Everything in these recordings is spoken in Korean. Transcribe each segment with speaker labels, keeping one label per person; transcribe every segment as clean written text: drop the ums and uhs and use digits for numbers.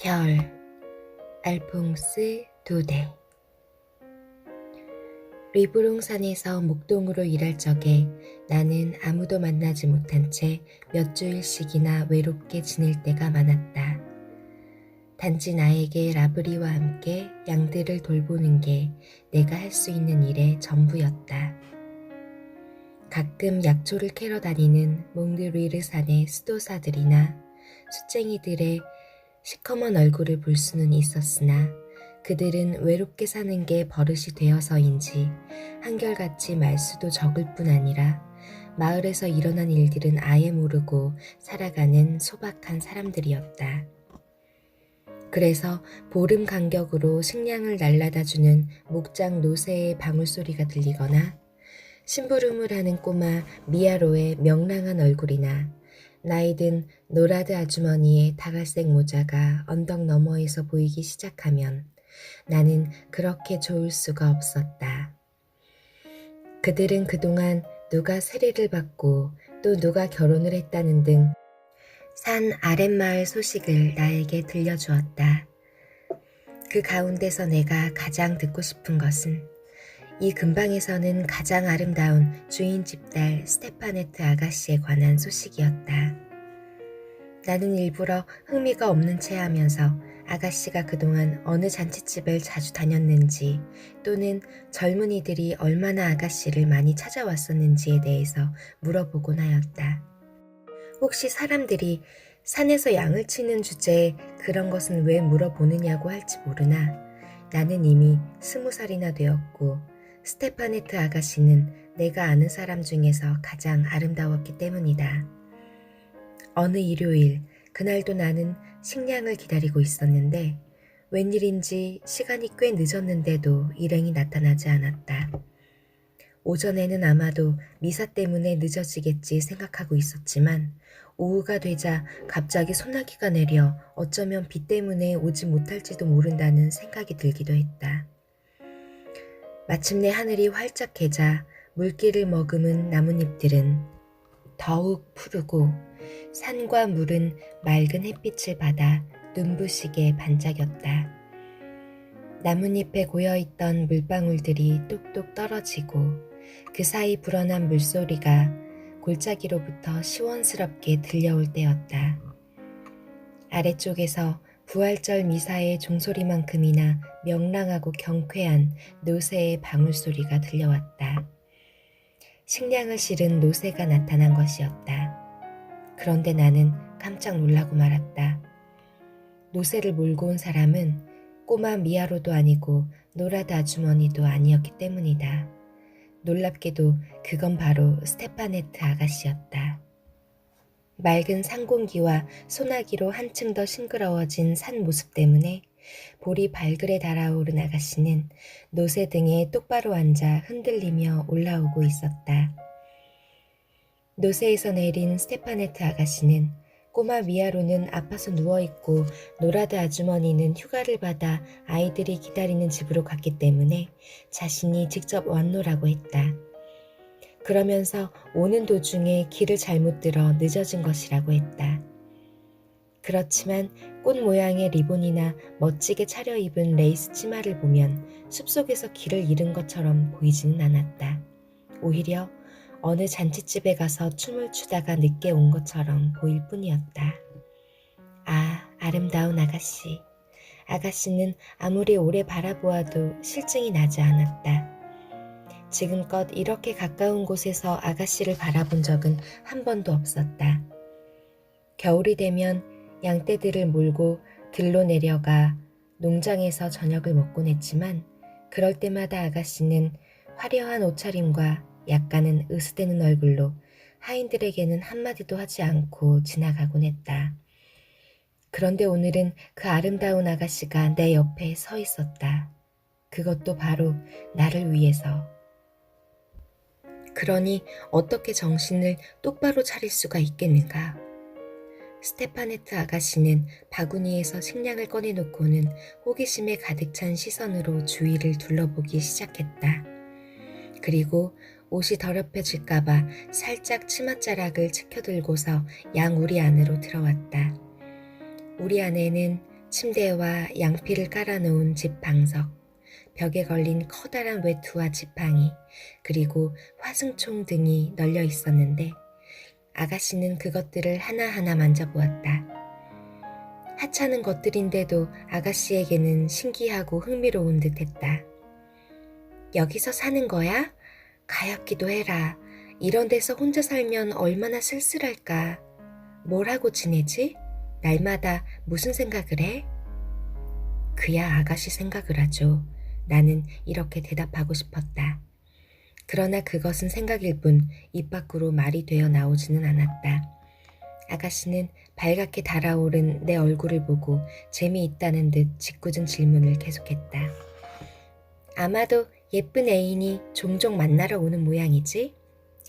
Speaker 1: 별, 알퐁스 도데. 리브롱산에서 목동으로 일할 적에 나는 아무도 만나지 못한 채 몇 주일씩이나 외롭게 지낼 때가 많았다. 단지 나에게 라브리와 함께 양들을 돌보는 게 내가 할 수 있는 일의 전부였다. 가끔 약초를 캐러 다니는 몽드리르산의 수도사들이나 숫쟁이들의 시커먼 얼굴을 볼 수는 있었으나 그들은 외롭게 사는 게 버릇이 되어서인지 한결같이 말수도 적을 뿐 아니라 마을에서 일어난 일들은 아예 모르고 살아가는 소박한 사람들이었다. 그래서 보름 간격으로 식량을 날라다주는 목장 노새의 방울소리가 들리거나 심부름을 하는 꼬마 미아로의 명랑한 얼굴이나 나이든 노라드 아주머니의 다갈색 모자가 언덕 너머에서 보이기 시작하면 나는 그렇게 좋을 수가 없었다. 그들은 그동안 누가 세례를 받고 또 누가 결혼을 했다는 등 산 아랫마을 소식을 나에게 들려주었다. 그 가운데서 내가 가장 듣고 싶은 것은 이 근방에서는 가장 아름다운 주인집 딸 스테파네트 아가씨에 관한 소식이었다. 나는 일부러 흥미가 없는 채 하면서 아가씨가 그동안 어느 잔칫집을 자주 다녔는지 또는 젊은이들이 얼마나 아가씨를 많이 찾아왔었는지에 대해서 물어보곤 하였다. 혹시 사람들이 산에서 양을 치는 주제에 그런 것은 왜 물어보느냐고 할지 모르나 나는 이미 20살이나 되었고 스테파네트 아가씨는 내가 아는 사람 중에서 가장 아름다웠기 때문이다. 어느 일요일, 그날도 나는 식량을 기다리고 있었는데 웬일인지 시간이 꽤 늦었는데도 일행이 나타나지 않았다. 오전에는 아마도 미사 때문에 늦어지겠지 생각하고 있었지만 오후가 되자 갑자기 소나기가 내려 어쩌면 비 때문에 오지 못할지도 모른다는 생각이 들기도 했다. 마침내 하늘이 활짝 개자 물기를 머금은 나뭇잎들은 더욱 푸르고 산과 물은 맑은 햇빛을 받아 눈부시게 반짝였다. 나뭇잎에 고여있던 물방울들이 똑똑 떨어지고 그 사이 불어난 물소리가 골짜기로부터 시원스럽게 들려올 때였다. 아래쪽에서 부활절 미사의 종소리만큼이나 명랑하고 경쾌한 노새의 방울소리가 들려왔다. 식량을 실은 노새가 나타난 것이었다. 그런데 나는 깜짝 놀라고 말았다. 노새를 몰고 온 사람은 꼬마 미아로도 아니고 노라드 아주머니도 아니었기 때문이다. 놀랍게도 그건 바로 스테파네트 아가씨였다. 맑은 산공기와 소나기로 한층 더 싱그러워진 산 모습 때문에 볼이 발글에 달아오른 아가씨는 노새 등에 똑바로 앉아 흔들리며 올라오고 있었다. 노새에서 내린 스테파네트 아가씨는 꼬마 미아로는 아파서 누워있고 노라드 아주머니는 휴가를 받아 아이들이 기다리는 집으로 갔기 때문에 자신이 직접 왔노라고 했다. 그러면서 오는 도중에 길을 잘못 들어 늦어진 것이라고 했다. 그렇지만 꽃 모양의 리본이나 멋지게 차려입은 레이스 치마를 보면 숲속에서 길을 잃은 것처럼 보이지는 않았다. 오히려 어느 잔칫집에 가서 춤을 추다가 늦게 온 것처럼 보일 뿐이었다. 아, 아름다운 아가씨. 아가씨는 아무리 오래 바라보아도 실증이 나지 않았다. 지금껏 이렇게 가까운 곳에서 아가씨를 바라본 적은 한 번도 없었다. 겨울이 되면 양떼들을 몰고 들로 내려가 농장에서 저녁을 먹곤 했지만 그럴 때마다 아가씨는 화려한 옷차림과 약간은 으스대는 얼굴로 하인들에게는 한마디도 하지 않고 지나가곤 했다. 그런데 오늘은 그 아름다운 아가씨가 내 옆에 서 있었다. 그것도 바로 나를 위해서. 그러니 어떻게 정신을 똑바로 차릴 수가 있겠는가? 스테파네트 아가씨는 바구니에서 식량을 꺼내놓고는 호기심에 가득 찬 시선으로 주위를 둘러보기 시작했다. 그리고 옷이 더럽혀질까봐 살짝 치맛자락을 치켜들고서 양 우리 안으로 들어왔다. 우리 안에는 침대와 양피를 깔아놓은 집 방석, 벽에 걸린 커다란 외투와 지팡이, 그리고 화승총 등이 널려 있었는데 아가씨는 그것들을 하나하나 만져보았다. 하찮은 것들인데도 아가씨에게는 신기하고 흥미로운 듯했다. 여기서 사는 거야? 가엾기도 해라. 이런 데서 혼자 살면 얼마나 쓸쓸할까. 뭘 하고 지내지? 날마다 무슨 생각을 해? 그야 아가씨 생각을 하죠. 나는 이렇게 대답하고 싶었다. 그러나 그것은 생각일 뿐 입 밖으로 말이 되어 나오지는 않았다. 아가씨는 발갛게 달아오른 내 얼굴을 보고 재미있다는 듯 짓궂은 질문을 계속했다. 아마도 예쁜 애인이 종종 만나러 오는 모양이지?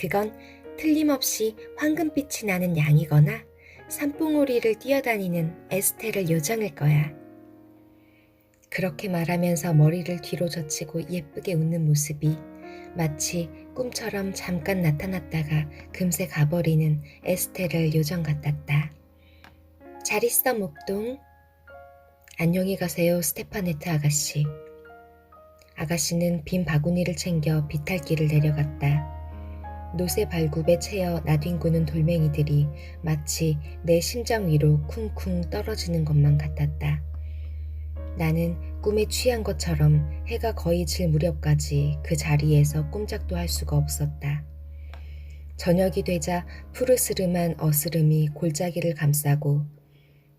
Speaker 1: 그건 틀림없이 황금빛이 나는 양이거나 산봉우리를 뛰어다니는 에스테르 요정일 거야. 그렇게 말하면서 머리를 뒤로 젖히고 예쁘게 웃는 모습이 마치 꿈처럼 잠깐 나타났다가 금세 가버리는 에스테르 요정 같았다. 잘 있어, 목동. 안녕히 가세요, 스테파네트 아가씨. 아가씨는 빈 바구니를 챙겨 비탈길을 내려갔다. 노새 발굽에 채여 나뒹구는 돌멩이들이 마치 내 심장 위로 쿵쿵 떨어지는 것만 같았다. 나는 꿈에 취한 것처럼 해가 거의 질 무렵까지 그 자리에서 꼼짝도 할 수가 없었다. 저녁이 되자 푸르스름한 어스름이 골짜기를 감싸고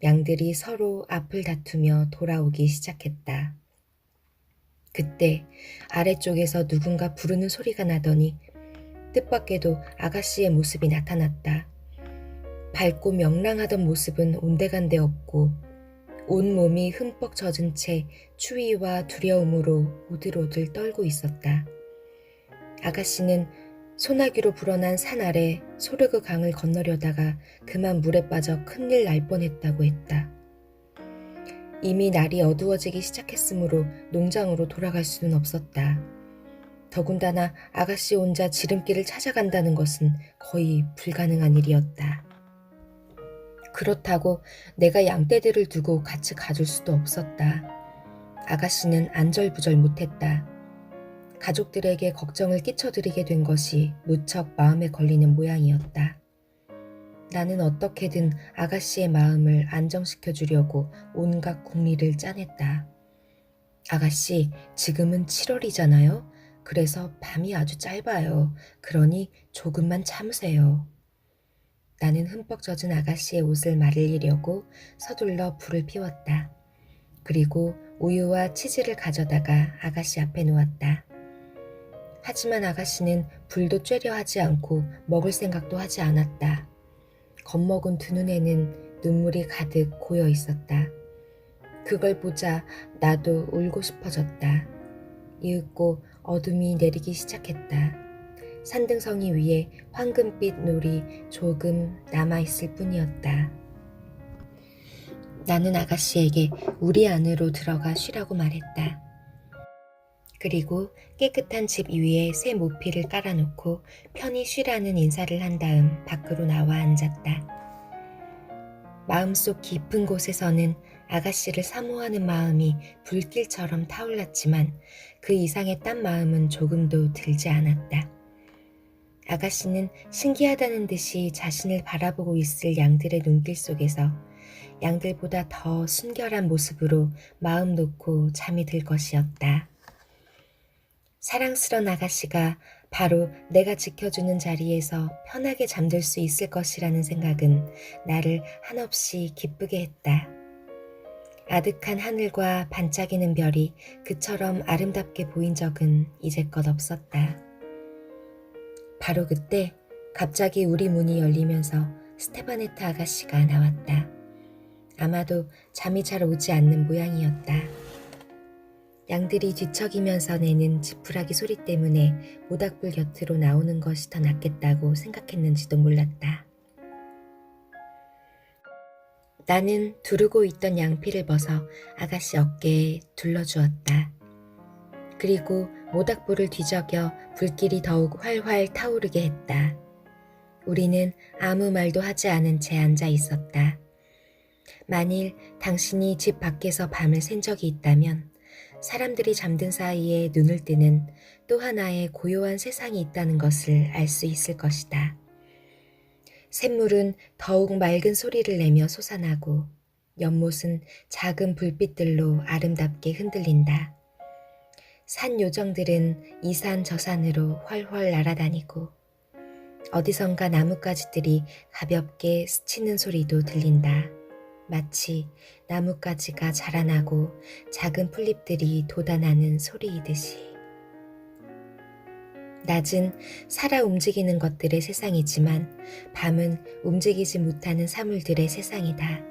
Speaker 1: 양들이 서로 앞을 다투며 돌아오기 시작했다. 그때 아래쪽에서 누군가 부르는 소리가 나더니 뜻밖에도 아가씨의 모습이 나타났다. 밝고 명랑하던 모습은 온데간데 없고 온몸이 흠뻑 젖은 채 추위와 두려움으로 오들오들 떨고 있었다. 아가씨는 소나기로 불어난 산 아래 소르그 강을 건너려다가 그만 물에 빠져 큰일 날 뻔했다고 했다. 이미 날이 어두워지기 시작했으므로 농장으로 돌아갈 수는 없었다. 더군다나 아가씨 혼자 지름길을 찾아간다는 것은 거의 불가능한 일이었다. 그렇다고 내가 양떼들을 두고 같이 가줄 수도 없었다. 아가씨는 안절부절 못했다. 가족들에게 걱정을 끼쳐드리게 된 것이 무척 마음에 걸리는 모양이었다. 나는 어떻게든 아가씨의 마음을 안정시켜 주려고 온갖 궁리를 짜냈다. 아가씨, 지금은 7월이잖아요. 그래서 밤이 아주 짧아요. 그러니 조금만 참으세요. 나는 흠뻑 젖은 아가씨의 옷을 말리려고 서둘러 불을 피웠다. 그리고 우유와 치즈를 가져다가 아가씨 앞에 놓았다. 하지만 아가씨는 불도 쬐려 하지 않고 먹을 생각도 하지 않았다. 겁먹은 두 눈에는 눈물이 가득 고여 있었다. 그걸 보자 나도 울고 싶어졌다. 이윽고 어둠이 내리기 시작했다. 산등성이 위에 황금빛 놀이 조금 남아있을 뿐이었다. 나는 아가씨에게 우리 안으로 들어가 쉬라고 말했다. 그리고 깨끗한 집 위에 새 모피를 깔아놓고 편히 쉬라는 인사를 한 다음 밖으로 나와 앉았다. 마음속 깊은 곳에서는 아가씨를 사모하는 마음이 불길처럼 타올랐지만 그 이상의 딴 마음은 조금도 들지 않았다. 아가씨는 신기하다는 듯이 자신을 바라보고 있을 양들의 눈길 속에서 양들보다 더 순결한 모습으로 마음 놓고 잠이 들 것이었다. 사랑스런 아가씨가 바로 내가 지켜주는 자리에서 편하게 잠들 수 있을 것이라는 생각은 나를 한없이 기쁘게 했다. 아득한 하늘과 반짝이는 별이 그처럼 아름답게 보인 적은 이제껏 없었다. 바로 그때 갑자기 우리 문이 열리면서 스테파네트 아가씨가 나왔다. 아마도 잠이 잘 오지 않는 모양이었다. 양들이 뒤척이면서 내는 지푸라기 소리 때문에 모닥불 곁으로 나오는 것이 더 낫겠다고 생각했는지도 몰랐다. 나는 두르고 있던 양피를 벗어 아가씨 어깨에 둘러주었다. 그리고 모닥불을 뒤적여 불길이 더욱 활활 타오르게 했다. 우리는 아무 말도 하지 않은 채 앉아 있었다. 만일 당신이 집 밖에서 밤을 샌 적이 있다면 사람들이 잠든 사이에 눈을 뜨는 또 하나의 고요한 세상이 있다는 것을 알 수 있을 것이다. 샘물은 더욱 맑은 소리를 내며 솟아나고 연못은 작은 불빛들로 아름답게 흔들린다. 산 요정들은 이 산 저 산으로 훨훨 날아다니고 어디선가 나뭇가지들이 가볍게 스치는 소리도 들린다. 마치 나뭇가지가 자라나고 작은 풀잎들이 돋아나는 소리이듯이. 낮은 살아 움직이는 것들의 세상이지만 밤은 움직이지 못하는 사물들의 세상이다.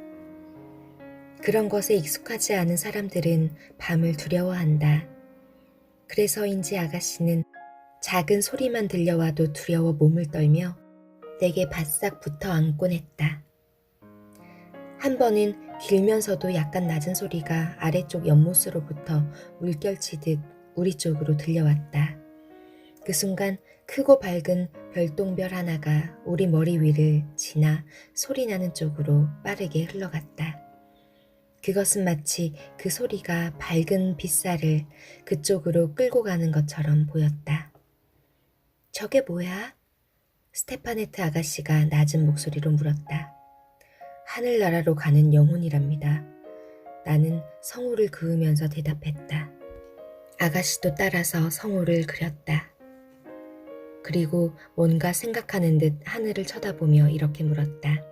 Speaker 1: 그런 것에 익숙하지 않은 사람들은 밤을 두려워한다. 그래서인지 아가씨는 작은 소리만 들려와도 두려워 몸을 떨며 내게 바싹 붙어 안곤 했다. 한 번은 길면서도 약간 낮은 소리가 아래쪽 연못으로부터 물결치듯 우리 쪽으로 들려왔다. 그 순간 크고 밝은 별똥별 하나가 우리 머리 위를 지나 소리나는 쪽으로 빠르게 흘러갔다. 그것은 마치 그 소리가 밝은 빗살을 그쪽으로 끌고 가는 것처럼 보였다. 저게 뭐야? 스테파네트 아가씨가 낮은 목소리로 물었다. 하늘나라로 가는 영혼이랍니다. 나는 성우를 그으면서 대답했다. 아가씨도 따라서 성우를 그렸다. 그리고 뭔가 생각하는 듯 하늘을 쳐다보며 이렇게 물었다.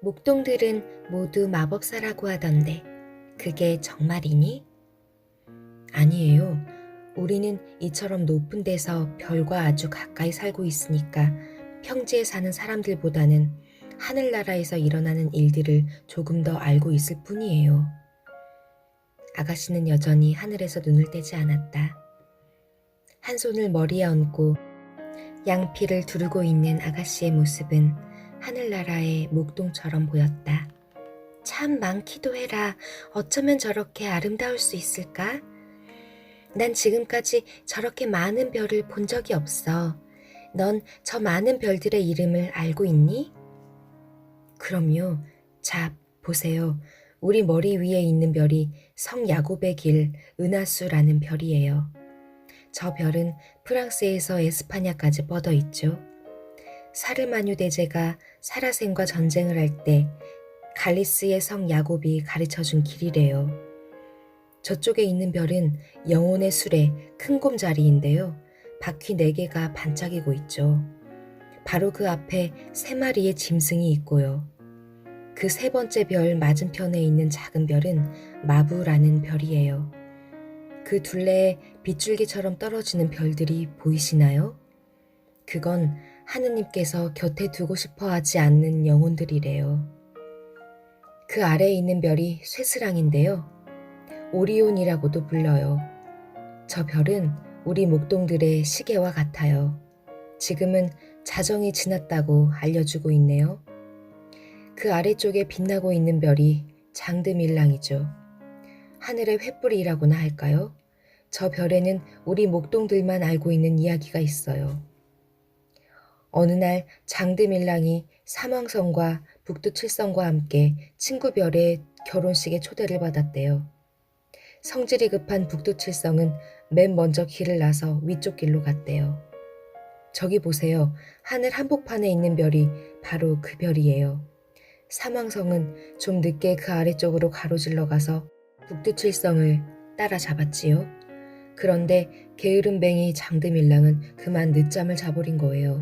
Speaker 1: 목동들은 모두 마법사라고 하던데 그게 정말이니? 아니에요. 우리는 이처럼 높은 데서 별과 아주 가까이 살고 있으니까 평지에 사는 사람들보다는 하늘나라에서 일어나는 일들을 조금 더 알고 있을 뿐이에요. 아가씨는 여전히 하늘에서 눈을 떼지 않았다. 한 손을 머리에 얹고 양피를 두르고 있는 아가씨의 모습은 하늘나라의 목동처럼 보였다. 참 많기도 해라. 어쩌면 저렇게 아름다울 수 있을까? 난 지금까지 저렇게 많은 별을 본 적이 없어. 넌 저 많은 별들의 이름을 알고 있니? 그럼요. 자, 보세요. 우리 머리 위에 있는 별이 성 야곱의 길 은하수라는 별이에요. 저 별은 프랑스에서 에스파냐까지 뻗어 있죠. 사르마뉴 대제가 사라센과 전쟁을 할 때 갈리스의 성 야곱이 가르쳐준 길이래요. 저쪽에 있는 별은 영혼의 수레 큰 곰자리인데요. 바퀴 4개가 반짝이고 있죠. 바로 그 앞에 3마리의 짐승이 있고요. 그 3번째 별 맞은편에 있는 작은 별은 마부라는 별이에요. 그 둘레에 빗줄기처럼 떨어지는 별들이 보이시나요? 그건 하느님께서 곁에 두고 싶어 하지 않는 영혼들이래요. 그 아래에 있는 별이 쇠스랑인데요. 오리온이라고도 불러요. 저 별은 우리 목동들의 시계와 같아요. 지금은 자정이 지났다고 알려주고 있네요. 그 아래쪽에 빛나고 있는 별이 장드밀랑이죠. 하늘의 횃불이라고나 할까요? 저 별에는 우리 목동들만 알고 있는 이야기가 있어요. 어느 날 장드밀랑이 사망성과 북두칠성과 함께 친구별의 결혼식에 초대를 받았대요. 성질이 급한 북두칠성은 맨 먼저 길을 나서 위쪽 길로 갔대요. 저기 보세요. 하늘 한복판에 있는 별이 바로 그 별이에요. 사망성은 좀 늦게 그 아래쪽으로 가로질러 가서 북두칠성을 따라잡았지요. 그런데 게으름뱅이 장드밀랑은 그만 늦잠을 자버린 거예요.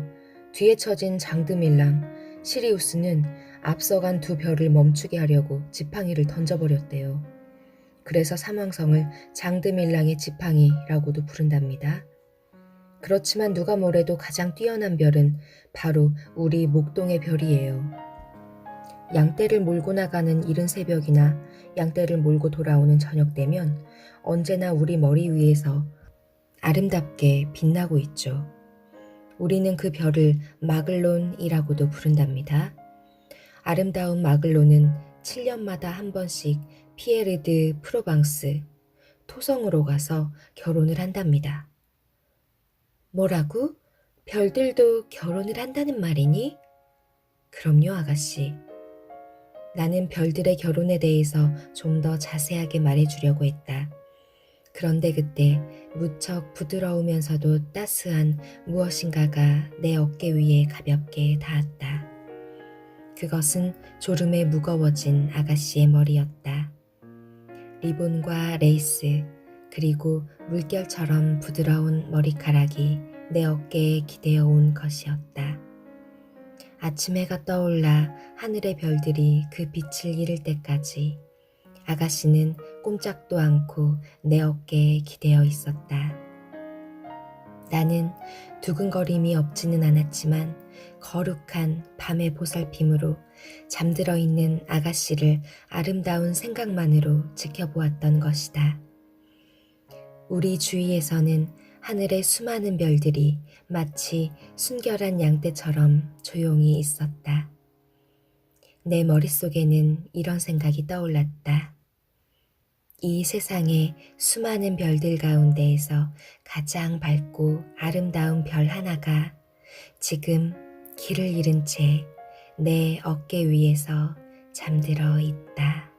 Speaker 1: 뒤에 처진 장드밀랑, 시리우스는 앞서간 2 별을 멈추게 하려고 지팡이를 던져버렸대요. 그래서 사망성을 장드밀랑의 지팡이라고도 부른답니다. 그렇지만 누가 뭐래도 가장 뛰어난 별은 바로 우리 목동의 별이에요. 양떼를 몰고 나가는 이른 새벽이나 양떼를 몰고 돌아오는 저녁 되면 언제나 우리 머리 위에서 아름답게 빛나고 있죠. 우리는 그 별을 마글론이라고도 부른답니다. 아름다운 마글론은 7년마다 한 번씩 피에르 드 프로방스, 토성으로 가서 결혼을 한답니다. 뭐라고? 별들도 결혼을 한다는 말이니? 그럼요, 아가씨. 나는 별들의 결혼에 대해서 좀 더 자세하게 말해주려고 했다. 그런데 그때 무척 부드러우면서도 따스한 무엇인가가 내 어깨 위에 가볍게 닿았다. 그것은 졸음에 무거워진 아가씨의 머리였다. 리본과 레이스, 그리고 물결처럼 부드러운 머리카락이 내 어깨에 기대어 온 것이었다. 아침 해가 떠올라 하늘의 별들이 그 빛을 잃을 때까지 아가씨는 꼼짝도 않고 내 어깨에 기대어 있었다. 나는 두근거림이 없지는 않았지만 거룩한 밤의 보살핌으로 잠들어 있는 아가씨를 아름다운 생각만으로 지켜보았던 것이다. 우리 주위에서는 하늘의 수많은 별들이 마치 순결한 양떼처럼 조용히 있었다. 내 머릿속에는 이런 생각이 떠올랐다. 이 세상의 수많은 별들 가운데에서 가장 밝고 아름다운 별 하나가 지금 길을 잃은 채 내 어깨 위에서 잠들어 있다.